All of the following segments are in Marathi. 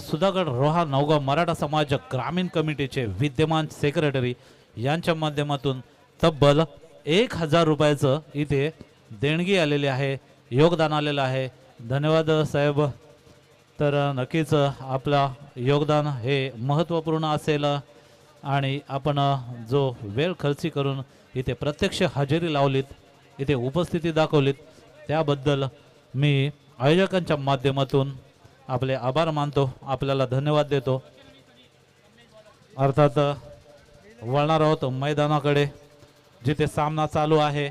सुधागड रोहा नवगाव मराठा समाज ग्रामीण कमिटीचे विद्यमान सेक्रेटरी यांच्या माध्यमातून तब्बल 1000 रुपयाचं इथे देणगी आलेली आहे, योगदान आलेलं आहे. धन्यवाद साहेब. तर नक्कीच आपला योगदान हे महत्त्वपूर्ण असेल आणि आपण जो वेळ खर्ची करून इथे प्रत्यक्ष हजेरी लावलीत, इथे उपस्थिती दाखवलीत, त्याबद्दल मी आयोजकांच्या माध्यमातून आपले आभार मानतो, आपल्याला धन्यवाद देतो. अर्थात वळणार आहोत मैदानाकडे जिथे सामना चालू आहे.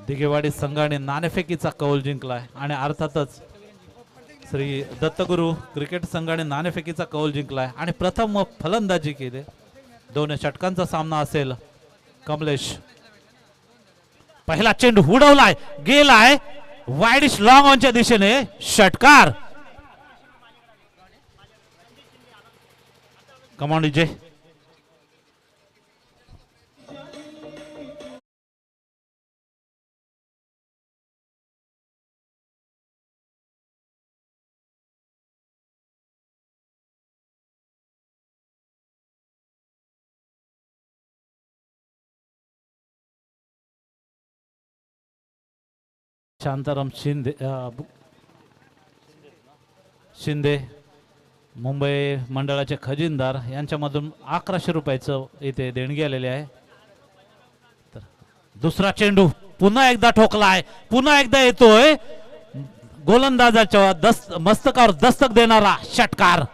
दिघेवाडी संघाने नाणेफेकीचा कौल जिंकलाय आणि अर्थातच श्री दत्तगुरु क्रिकेट संघाने नाणेफेकीचा कौल जिंकलाय आणि प्रथम फलंदाजी केली. 2 षटकांचा सामना असेल. कमलेश पहिला चेंडू उडवलाय, गेलाय वाईडिश लॉंग ऑनच्या दिशेने, षटकार. कमॉन विजय. शांताराम शिंदे मुंबई मंडळाचे खजिनदार यांच्यामधून 1100 रुपयाचं इथे देणगी आलेली आहे. तर दुसरा चेंडू पुन्हा एकदा ठोकलाय, पुन्हा एकदा येतोय गोलंदाजाच्या मस्तकावर दस्तक देणारा षटकार.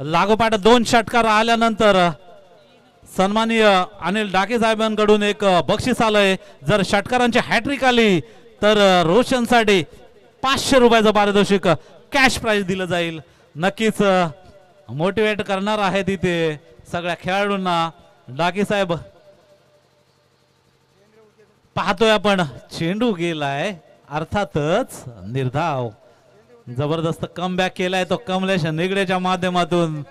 लागोपाठ 2 षटकार आल्यानंतर सन्माननीय अनिल डाके साहेबांकडून एक बक्षीस आलंय. जर षटकारांची हॅट्रिक आली तर रोशनसाठी 500 रुपयाचं पारितोषिक कॅश प्राइज दिलं जाईल. नक्कीच मोटिवेट करणार आहे तिथे सगळ्या खेळाडूंना डाके साहेब. पाहतोय आपण चेंडू गेलाय, अर्थातच निर्धाव. जबरदस्त कमबॅक केलाय तो कमलेश निगडेच्या माध्यमातून.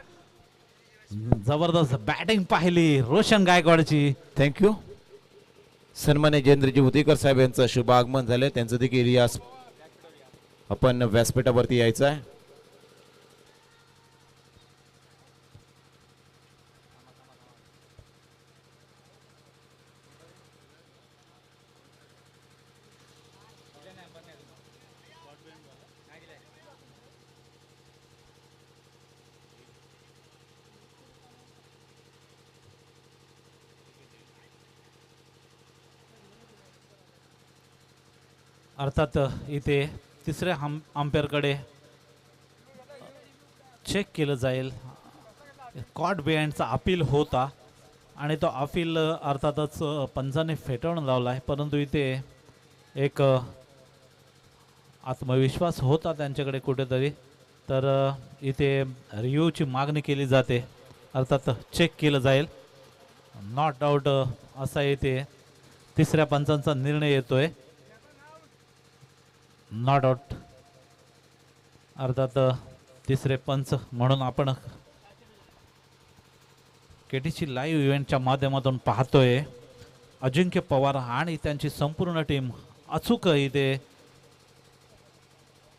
जबरदस्त बॅटिंग पाहिली रोशन गायकवाडची. थँक्यू. सन्मान्य जयेंद्रजी उदयकर साहेब यांचं शुभ आगमन झालं. त्यांचं देखील रियाज आपण व्यासपीठावरती यायचं आहे. अर्थात इथे तिसऱ्या अंपायरकडे चेक केलं जाईल. कॉट बिहाइंडचा अपील होता आणि तो अपील अर्थातच पंचाने फेटाळून लावला आहे, परंतु इथे एक आत्मविश्वास होता त्यांच्याकडे कुठेतरी, तर इथे रिव्ह्यूची मागणी केली जाते. अर्थात चेक केलं जाईल. नॉट आउट असा इथे तिसऱ्या पंचांचा निर्णय येतोय. Not out. अर्थात तिसरे पंच म्हणून आपण केटीसी लाईव्ह इव्हेंटच्या माध्यमातून पाहतोय. अजिंक्य पवार आणि त्यांची संपूर्ण टीम अचूक इथे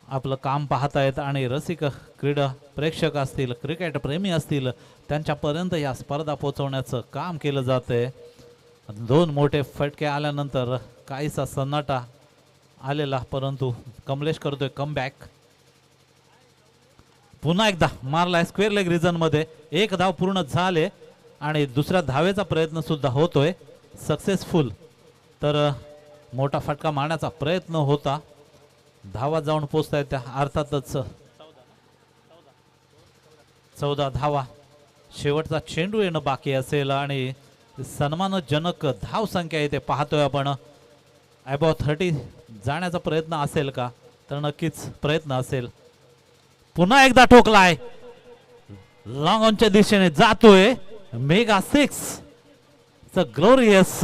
आपलं काम पाहतायत आणि रसिक क्रीडा प्रेक्षक असतील, क्रिकेट प्रेमी असतील, त्यांच्यापर्यंत या स्पर्धा पोहोचवण्याचं काम केलं जातंय. 2 मोठे फटके आल्यानंतर काहीसा सन्नाटा आलेला, परंतु कमलेश करतोय कमबॅक. पुन्हा एकदा मारलाय स्क्वेअर लेग रिजन मध्ये. 1 धाव पूर्ण झाले आणि दुसऱ्या धावेचा प्रयत्न सुद्धा होतोय सक्सेसफुल. तर मोठा फटका मारण्याचा प्रयत्न होता, धावा जाऊन पोचतायत त्या. अर्थातच 14 धावा. शेवटचा चेंडू येणं बाकी असेल आणि सन्मानजनक धाव संख्या इथे पाहतोय आपण. अबाउट 30 जाण्याचा प्रयत्न असेल का, तर नक्कीच प्रयत्न असेल. पुन्हा एकदा ठोकलाय, लॉंग ऑनच्या दिशेने जातोय. मेगा 6 ग्लोरियस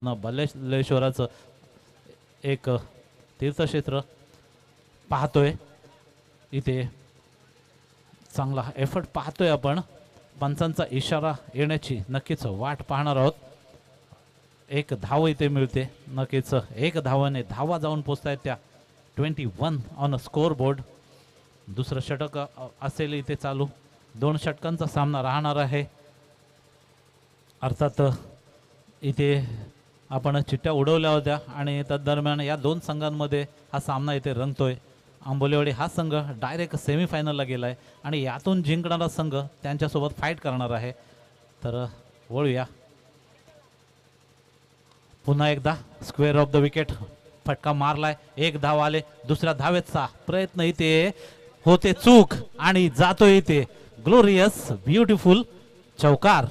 बल्लेश्वराचं एक तीर्थक्षेत्र पाहतोय इथे चांगला एफर्ट पाहतोय आपण पंचांचा इशारा येण्याची नक्कीच वाट पाहणार आहोत एक धाव इथे मिळते नक्कीच एक धावाने धावा जाऊन पोचतायत त्या 21 ऑन स्कोर बोर्ड दुसरं षटक असेल इथे चालू 2 षटकांचा सामना राहणार आहे अर्थात इथे आपण चिठ्ठ्या उडवल्या होत्या आणि तदरम्यान या 2 संघांमध्ये हा सामना इथे रंगतोय आंबोलीवाडी हा संघ डायरेक्ट सेमीफायनलला गेलाय आणि यातून जिंकणारा संघ त्यांच्यासोबत फाईट करणार आहे तर वळूया पुन्हा एकदा स्क्वेअर ऑफ द विकेट फटका मारलाय एक धाव आले दुसऱ्या धावेचा प्रयत्न इथे होते चूक आणि जातोय इथे ग्लोरियस ब्युटिफुल चौकार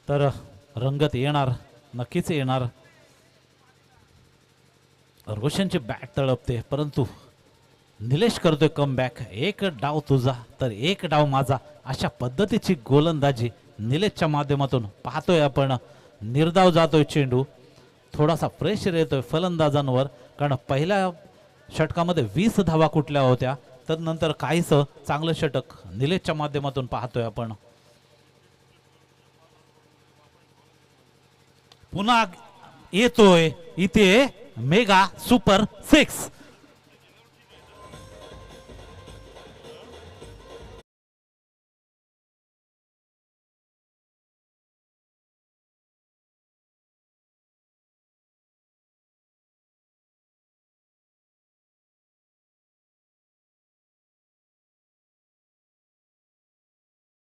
तर रंगत येणार नक्कीच येणार रोशनची बॅट तळपते परंतु निलेश करतोय कमबॅक एक डाव तुझा तर एक डाव माझा अशा पद्धतीची गोलंदाजी निलेशच्या माध्यमातून पाहतोय आपण निर्धाव जातोय चेंडू थोडासा प्रेशर येतोय फलंदाजांवर कारण पहिल्या षटकामध्ये 20 धावा कुठल्या होत्या तर नंतर काहीच चांगलं षटक निलेशच्या माध्यमातून पाहतोय आपण पुन्हा येतोय इथे मेगा सुपर 6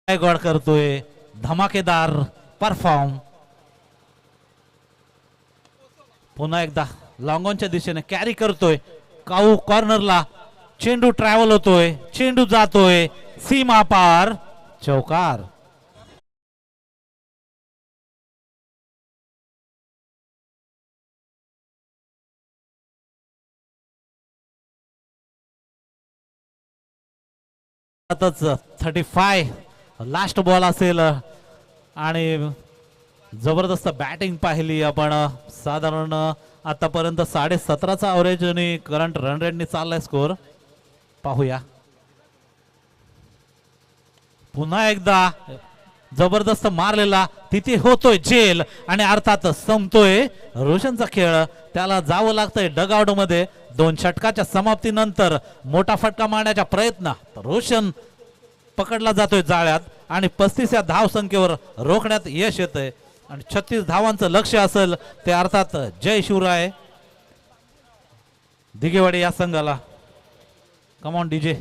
गॉड करतोय धमाकेदार परफॉर्म पुन्हा एकदा लॉंगॉनच्या दिशेने कॅरी करतोय काऊ कॉर्नरला चेंडू ट्रॅव्हल होतोय चेंडू जातोय सीमा पार चौकार आताच 35 लास्ट बॉल असेल आणि जबरदस्त बॅटिंग पाहिली आपण साधारण आतापर्यंत 17.5चा अवरेज आणि करंट रन रेटनी चाललाय स्कोर पाहूया पुन्हा एकदा जबरदस्त मारलेला तिथे होतोय जेल आणि अर्थात संपतोय रोशनचा खेळ त्याला जावं लागतंय डगआउट मध्ये 2 षटकाच्या समाप्तीनंतर मोठा फटका मारण्याचा प्रयत्न रोशन पकडला जातोय जाळ्यात आणि 35 या धाव संख्येवर रोखण्यात यश येतंय आणि 36 धावांचं लक्ष्य असेल ते अर्थात जय शिवराय दिगेवाडी या संघाला कमॉन डीजे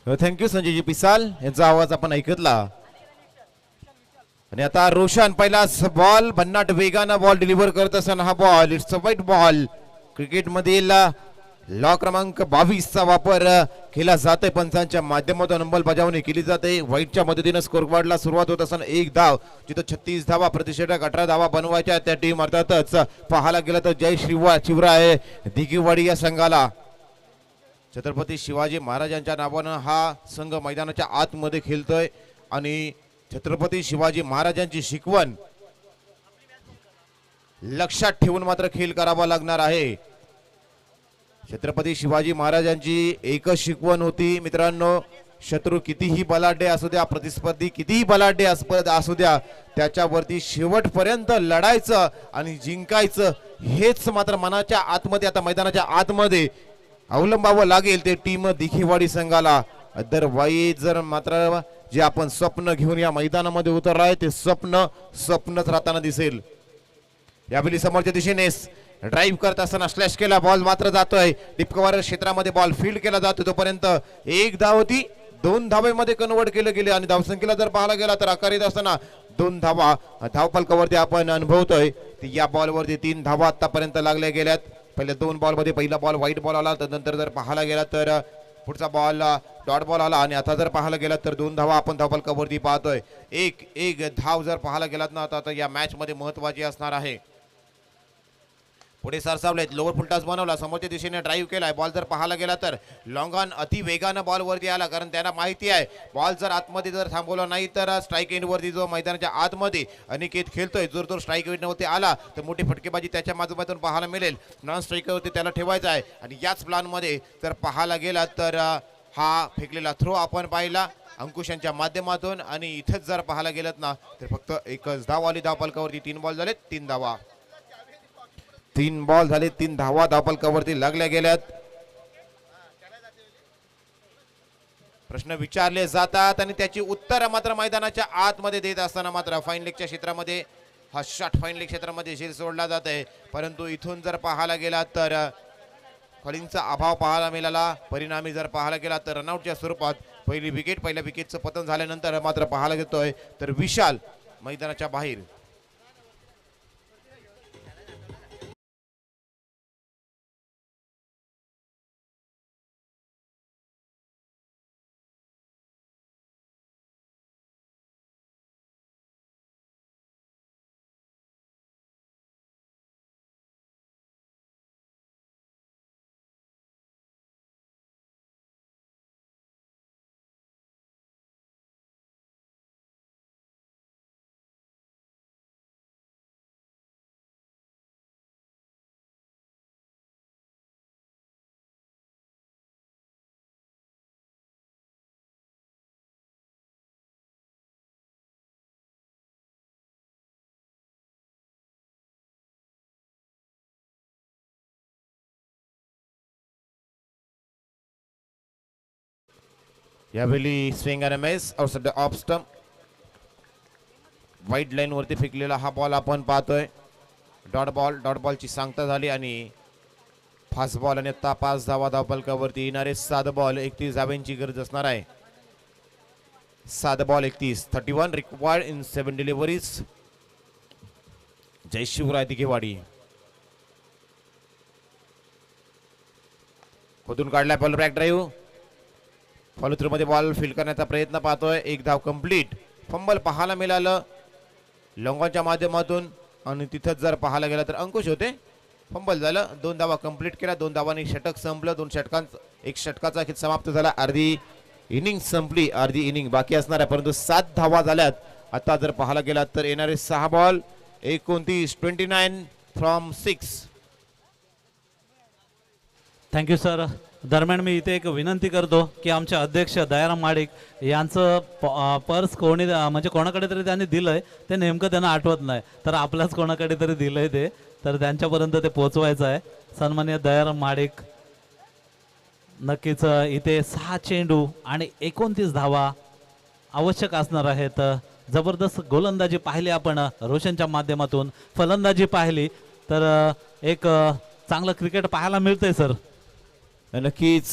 थँक्यू संजयजी पिसाल यांचा आवाज आपण ऐकतला. आणि आता रोशन पहिलाच बॉल भन्नाट वेगानं बॉल डिलिव्हर करत असताना हा बॉल इट्स अ वाईट बॉल. क्रिकेट मधील लॉ क्रमांक 22 चा वापर केला जातोय. पंचांच्या माध्यमातून अंमलबजावणी केली जाते. व्हाईटच्या मदतीनं स्कोरबोर्डला सुरुवात होत असताना एक धाव, जिथं 36 धावा प्रतिषेधक 18 धावा बनवायच्या त्या टीम अर्थातच पाहायला गेलं तर जय शिवराय दिघेवाडी या संघाला छत्रपती शिवाजी महाराजांच्या नावानं हा संघ मैदानाच्या आतमध्ये खेळतोय आणि छत्रपती शिवाजी महाराजांची शिकवण लक्षात ठेवून मात्र खेळ करावा लागणार आहे. छत्रपती शिवाजी महाराजांची एकच शिकवण होती मित्रांनो, शत्रू कितीही बलाढ्य असू द्या, प्रतिस्पर्धी कितीही बलाढ्य असू द्या, त्याच्यावरती शेवटपर्यंत लढायचं आणि जिंकायचं हेच मात्र मनाच्या आतमध्ये आता मैदानाच्या आतमध्ये अवलंबावं लागेल ते टीम दिघेवाडी संघाला. अदरवाईज जर मात्र जे आपण स्वप्न घेऊन या मैदानामध्ये उतरलाय ते स्वप्नच राहताना दिसेल. यावेळी समोरच्या दिशेने ड्राईव्ह करत असताना स्लॅश केला बॉल मात्र जातोय डिपकवर क्षेत्रामध्ये. बॉल फील्ड केला जातो तोपर्यंत एक धाव होती, 2 धावेमध्ये कन्वर्ट केलं गेले आणि धावसंख्येला जर पाहायला गेला तर आकार येत असताना 2 धावा धावफलकावरती आपण अनुभवतोय. या बॉलवरती 3 धावा आतापर्यंत लागल्या गेल्यात. पहिल्या 2 बॉल मध्ये पहिला बॉल व्हाईट बॉल आला, त्यानंतर जर पाहायला गेला तर पुढचा बॉल डॉट बॉल आला आणि आता जर पाहायला गेला तर 2 धावा आपण धावफलकावरती पाहतोय. एक धाव जर पाहायला गेलात ना आता या मॅच मध्ये महत्वाची असणार आहे. पुढे सरसावलेत, लोअर फुलटास बनवला, समोरच्या दिशेने ड्राईव्ह केलाय. बॉल जर पाहायला गेला तर लॉंग ऑन अति वेगानं बॉल वरती आला, कारण त्यांना माहिती आहे बॉल जर आतमध्ये जर थांबवला नाही तर स्ट्राईक एंड वरती जो मैदानाच्या आतमध्ये अनिकेत खेळतोय जर तो स्ट्राईक एंड वरती आला तर मोठी फटकेबाजी त्याच्या माध्यमातून पाहायला मिळेल. नॉन स्ट्राईकवरती त्याला ठेवायचा आहे आणि याच प्लॅन मध्ये जर पाहायला गेला तर हा फेकलेला थ्रो आपण पाहिला अंकुशांच्या माध्यमातून आणि इथेच जर पाहायला गेलात ना तर फक्त एकच धाव आली धावफलकावरती. 3 बॉल झाले 3 धावा, 3 बॉल झाले 3 धावा धावफलकावरती लागल्या गेल्यात. प्रश्न विचारले जातात आणि त्याची उत्तर मात्र मैदानाच्या आतमध्ये देत असताना मात्र फाईन लेगच्या क्षेत्रामध्ये हा शॉट फाईन लेग क्षेत्रामध्ये झेल सोडला जात आहे. परंतु इथून जर पाहायला गेला तर फॉलिंगचा अभाव पाहायला मिळाला. परिणामी जर पाहायला गेला तर रनआउटच्या स्वरूपात पहिल्या विकेटचं पतन झाल्यानंतर मात्र पाहायला घेतोय तर विशाल मैदानाच्या बाहेर. यावेळी swing and miss outside the off stump. White line वरती फेकलेला हा बॉल आपण पाहतोय. डॉट बॉलची सांगता झाली आणि फास्ट बॉल आणि आता 5 धावा धावफलकावरती येणारे 7 बॉल 31 धाव्यांची गरज असणार आहे. 7 बॉल 31 रिक्वायर्ड इन 7 डिलिव्हरीज. जय शिवराय दिघेवाडी. खोदून काढलाय ball back drive. Follow through मध्ये बॉल फील्ड करण्याचा प्रयत्न पाहतोय. एक धाव कंप्लीट. फंबल पाहायला मिळालं लॉंगॉनच्या माध्यमातून आणि तिथंच जर पाहायला गेला तर अंकुश होते. फंबल झालं. 2 धावा कंप्लीट केला. 2 धावांनी षटक संपलं. 2 षटकांचा एक षटकाचा खेळ समाप्त झाला. अर्धी इनिंग संपली. अर्धी इनिंग बाकी असणार आहे परंतु 7 धावा झाल्यात. आता जर पाहायला गेला तर येणारे 6 बॉल 29 फ्रॉम 6. Thank you sir. दरम्यान मी इथे एक विनंती करतो की आमचे अध्यक्ष दयाराम माडिक यांचं पर्स कोणी म्हणजे कोणाकडे तरी त्यांनी दिलंय ते नेमकं त्यांना आठवत नाही तर आपल्याच कोणाकडे तरी दिलंय ते तर त्यांच्यापर्यंत ते पोहोचवायचं आहे. सन्माननीय दयाराम माडिक नक्कीच इथे 6 चेंडू आणि 29 धावा आवश्यक असणार आहेत. जबरदस्त गोलंदाजी पाहिली आपण रोशनच्या माध्यमातून. फलंदाजी पाहिली तर एक चांगलं क्रिकेट पाहायला मिळतंय सर. नक्कीच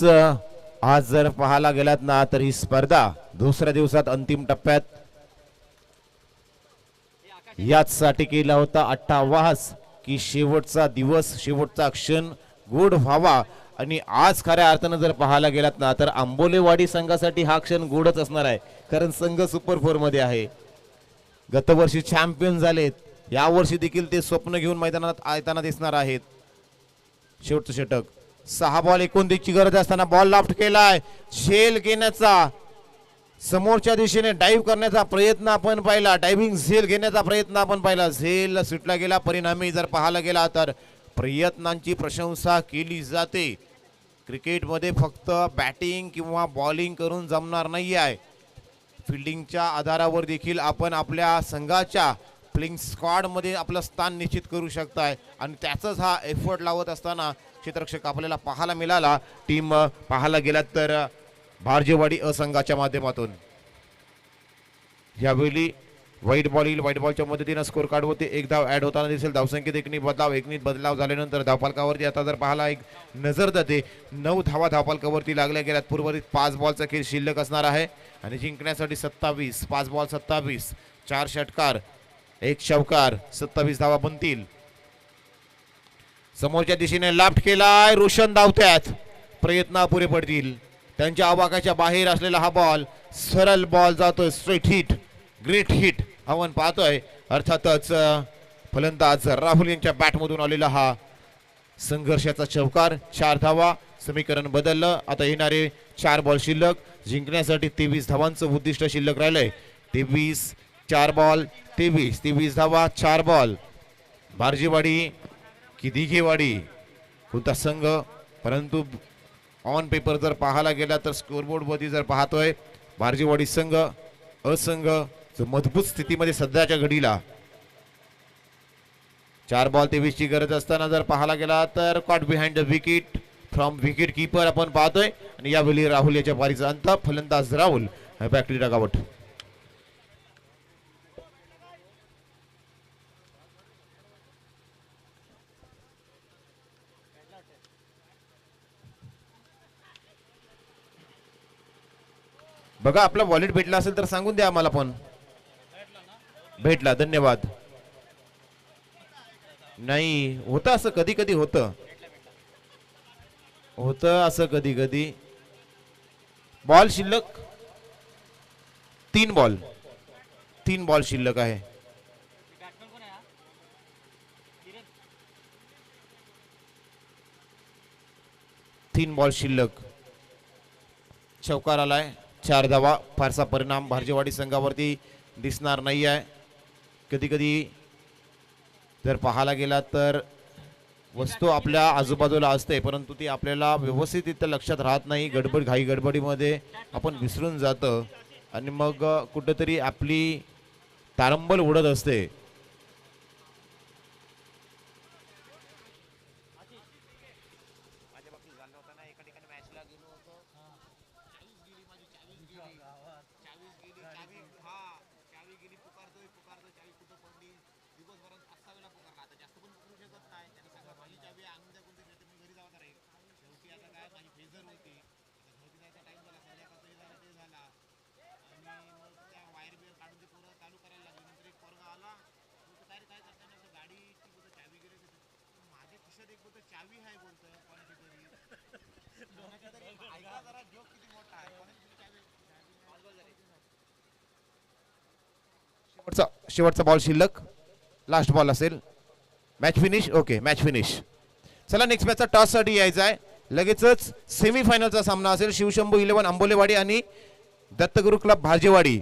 आज जर पाहायला गेलात ना तर ही स्पर्धा दुसऱ्या दिवसात अंतिम टप्प्यात याचसाठी केला होता अट्टावास की शेवटचा दिवस शेवटचा क्षण गोड व्हावा. आणि आज खऱ्या अर्थानं जर पाहायला गेलात ना तर आंबोलेवाडी संघासाठी हा क्षण गोडच असणार आहे, कारण संघ सुपर 4 मध्ये आहे. गतवर्षी चॅम्पियन झालेत, यावर्षी देखील ते स्वप्न घेऊन मैदानात येताना दिसणार आहेत. शेवटचं षटक 6 बॉल 29 ची गरज असताना बॉल लाफ्ट केलाय. झेल घेण्याचा समोरच्या दिशेने डाईव्ह करण्याचा प्रयत्न आपण पाहिला, डायव्हिंग झेल घेण्याचा प्रयत्न आपण पाहिला. झेल सुटला गेला. परिणामी जर पाहायला गेला तर प्रयत्नांची प्रशंसा केली जाते. क्रिकेटमध्ये फक्त बॅटिंग किंवा बॉलिंग करून जमणार नाही आहे, फिल्डिंगच्या आधारावर देखील आपण आपल्या संघाच्या प्लेइंग स्क्वॉडमध्ये आपलं स्थान निश्चित करू शकताय. आणि त्याचाच हा एफर्ट लावत असताना क्षेत्ररक्षक आपल्याला पाहायला मिळाला. टीम पाहायला गेलात तर भारजेवाडी असंघाच्या माध्यमातून यावेळी व्हाईट बॉल येईल. व्हाईट बॉलच्या मदतीने स्कोर कार्डवरती एक धाव ऍड होताना दिसेल. धावसंख्येत एकनीत बदलाव झाल्यानंतर धावपालकावरती आता जर पाहायला एक नजर जाते 9 धावा धावपालकावरती लागल्या गेल्यात. पूर्वरित 5 बॉलचा खेळ शिल्लक असणार आहे आणि जिंकण्यासाठी 27 5 बॉल 27 4 षटकार 1 चौकार 27 धावा बनतील. समोरच्या दिशेने लाफ्ट केलाय. रोशन धावत्यात, प्रयत्न अपुरे पडतील. त्यांच्या आवाकाच्या बाहेर असलेला हा बॉल सरळ बॉल जातोय. स्ट्रेट हिट, ग्रेट हिट आपण पाहतोय. अर्थातच फलंदाज राहुल यांच्या बॅटमधून आलेला हा संघर्षाचा चौकार. 4 धावा. समीकरण बदललं. आता येणारे 4 बॉल शिल्लक. जिंकण्यासाठी 23 धावांचं उद्दिष्ट शिल्लक राहिलंय. 23 4 बॉल 23 धावा 4 बॉल. भारजेवाडी की दिघेवाडी कोणता संघ, परंतु ऑन पेपर जर पाहायला गेला तर स्कोरबोर्ड मध्ये जर पाहतोय भारजेवाडी संघ असंघ मजबूत स्थितीमध्ये सध्याच्या घडीला. 4 बॉल 23 ची गरज असताना जर पाहायला गेला तर caught behind the wicket from wicket keeper आपण पाहतोय. आणि यावेळी राहुल याच्या पारीचा अंत. फलंदाज राहुल बॅक टू डगआउट. बघा आपला वॉलेट भेटला असेल तर सांगून द्या आम्हाला. पण भेटला, धन्यवाद. नाही होतं असं, कधी कधी होतं असं कधी कधी. बॉल शिल्लक 3 बॉल शिल्लक आहे. तीन बॉल शिल्लक. चौकार आलाय. 4 धावा. फारसा परिणाम भारजेवाडी संघावरती दिसणार नाही आहे. कधी कधी जर पाहायला गेला तर वस्तू आपल्या आजूबाजूला असते, परंतु ती आपल्याला व्यवस्थित लक्षात राहत नाही. घाई गडबडीमध्ये आपण विसरून जातं आणि मग कुठेतरी आपली तारंबल उडत असते. शेवटचा बॉल शिल्लक. लास्ट बॉल असेल. Match finish. Okay, match finish. चला नेक्स्ट मॅचचा टॉस साठी यायचा आहे. लगेचच सेमीफायनलचा सामना असेल. शिवशंभू 11 आंबोलेवाडी आणि दत्तगुरु क्लब भारजेवाडी.